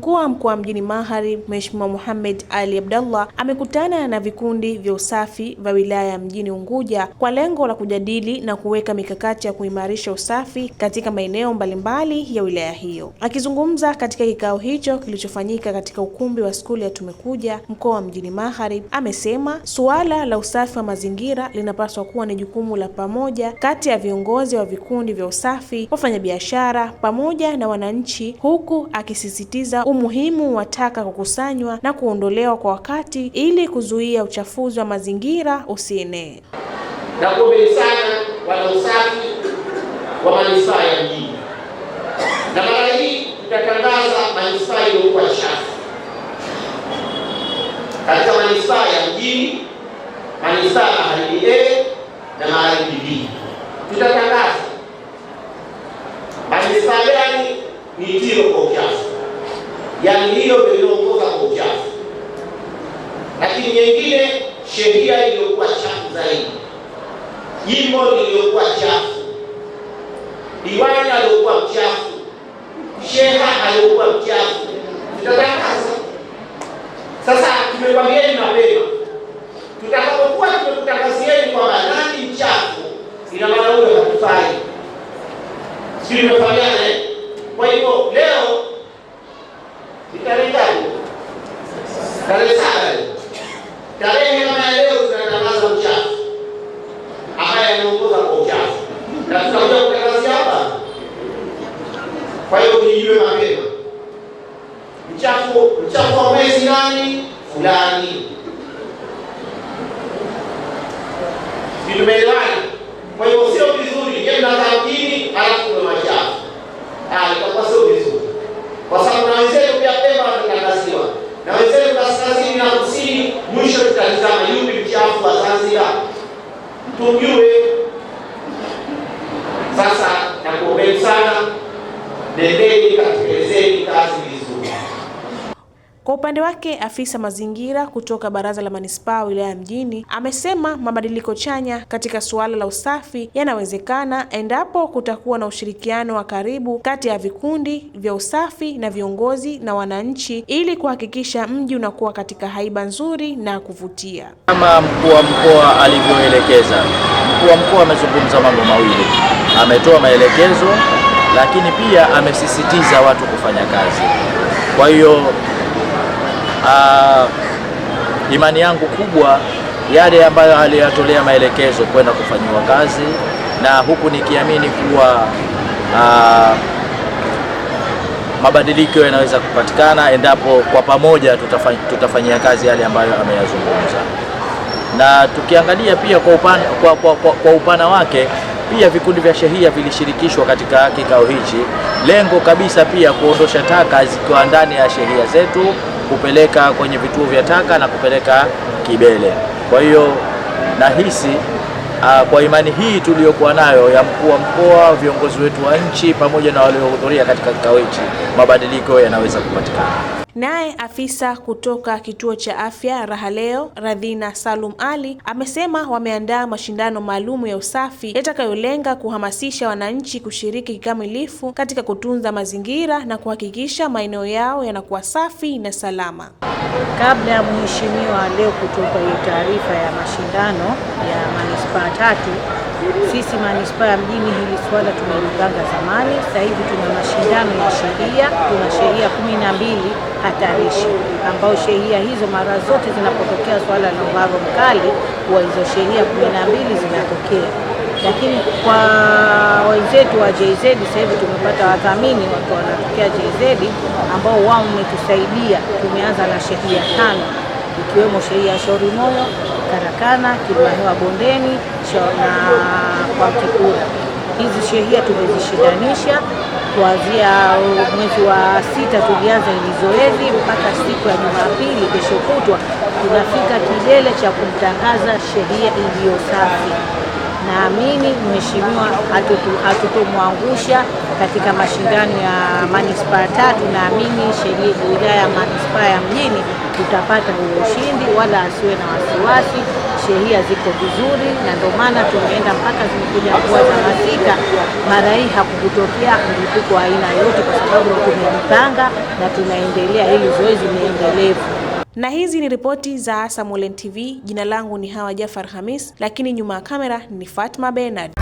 Mkuu wa mkoa mjini Magharibi, Mheshimiwa Mohamed Ali Abdallah amekutana na vikundi vya usafi vya wilaya ya mjini Unguja kwa lengo la kujadili na kuweka mikakati ya kuimarisha usafi katika maeneo mbalimbali ya wilaya hiyo. Akizungumza katika kikao hicho kilichofanyika katika ukumbi wa skuli ya Tumekuja mkoa wa mjini Magharibi, amesema suala la usafi wa mazingira linapaswa kuwa ni jukumu la pamoja kati ya viongozi wa vikundi vya usafi, wafanyabiashara pamoja na wananchi, huku akisisitiza umuhimu wa taka kukusanywa na kuondolewa kwa wakati ili kuzuia uchafuzi wa mazingira usienee. Nakuombeni sana wana usafi wa manispaa ya mjini, na mara hii tutatangaza manispaa iliyokuwa chafu katika manispaa ya mjini, manispaa ya Magharibi A na Magharibi B. Tutatangaza manispaa gani ni tiro kwa uchafu, yaani hiyo ndio inaongoza kwa uchafu, lakini nyingine sheria iliyokuwa chafu zaidi, jimbo lililokuwa chafu, diwani aliyokuwa mchafu, sheha aliyokuwa mchafu. Tutatangaza. Sasa tumekwambieni mapema, tutakapokuwa tumekutangazieni kwamba nani mchafu, ina maana huyo hatufai. Sisi tumefahamiana. Kwa hivyo leo tarehe kama leo tunatangaza uchafu ambaye anaongoza kwa uchafu, na tutakuja kutangazia hapa. Kwa hiyo nijue mapema mchafu wa mwezi nani fulani. Tumeelewana? Kwa hiyo sio vizuri yeye mnakaa mjini alafu kuna machafu. Itakuwa sio vizuri, kwa sababu na wenzetu pia Pemba wanatangaziwa, na wenzetu kaskazini na kusini. Mwisho tutazama yupi mchafu wa Zanzibar, tujue. Sasa nakuombeni sana, nendeni katekelezeni kazi vizuri. Kwa upande wake, afisa mazingira kutoka Baraza la Manispaa wilaya ya mjini amesema mabadiliko chanya katika suala la usafi yanawezekana endapo kutakuwa na ushirikiano wa karibu kati ya vikundi vya usafi na viongozi na wananchi, ili kuhakikisha mji unakuwa katika haiba nzuri na kuvutia. Kama mkuu wa mkoa alivyoelekeza, mkuu wa mkoa amezungumza mambo mawili, ametoa maelekezo lakini pia amesisitiza watu kufanya kazi. Kwa hiyo imani yangu kubwa yale ambayo aliyatolea maelekezo kwenda kufanyiwa kazi, na huku nikiamini kuwa mabadiliko yanaweza kupatikana endapo kwa pamoja tutafanyia kazi yale ambayo ameyazungumza. Na tukiangalia pia kwa upana wake, pia vikundi vya shehia vilishirikishwa katika kikao hichi, lengo kabisa pia kuondosha taka zikiwa ndani ya shehia zetu, kupeleka kwenye vituo vya taka na kupeleka Kibele. Kwa hiyo nahisi kwa imani hii tuliyokuwa nayo ya mkuu wa mkoa, viongozi wetu wa nchi pamoja na waliohudhuria katika kikao hichi, mabadiliko yanaweza kupatikana. Naye afisa kutoka kituo cha afya Raha Leo, Radhina Salum Ali, amesema wameandaa mashindano maalum ya usafi yatakayolenga kuhamasisha wananchi kushiriki kikamilifu katika kutunza mazingira na kuhakikisha maeneo yao yanakuwa safi na salama. Kabla ya mheshimiwa leo kutoka hiyo taarifa ya mashindano ya manispaa tatu, sisi manispaa ya mjini hili swala tumelipanga zamani. Sasa hivi tuna mashindano ya sheria, tuna sheria 12 hatarishi, ambao sheria hizo mara zote zinapotokea swala la uharo mkali, kwa hizo sheria 12 zinatokea. Lakini kwa wenzetu wa JZ sasa hivi tumepata wadhamini watu wanatokea JZ ambao wao wametusaidia. Tumeanza na sheria 5 ikiwemo sheria ya Shauri Moyo, Karakana, Kibahewa Bondeni na kwa Kikura. Hizi sheria tumezishindanisha kuanzia mwezi wa 6 tulianza hili zoezi mpaka siku ya Jumapili kesho kutwa tunafika kilele cha kumtangaza sheria iliyo safi. Naamini mheshimiwa hatutomwangusha katika mashindano ya manispaa tatu. Naamini sheria wilaya ya manispaa ya mjini tutapata ushindi, wala asiwe na wasiwasi. shehia ziko vizuri, na ndio maana tumeenda mpaka zimekuja mvua za masika. Mara hii hakukutokea mlipuko wa aina yote, kwa sababu tumejipanga na tunaendelea ili zoezi liendelevu. Na hizi ni ripoti za ASAM Online TV. Jina langu ni Hawa Jafar Hamis, lakini nyuma ya kamera ni Fatma Bernard.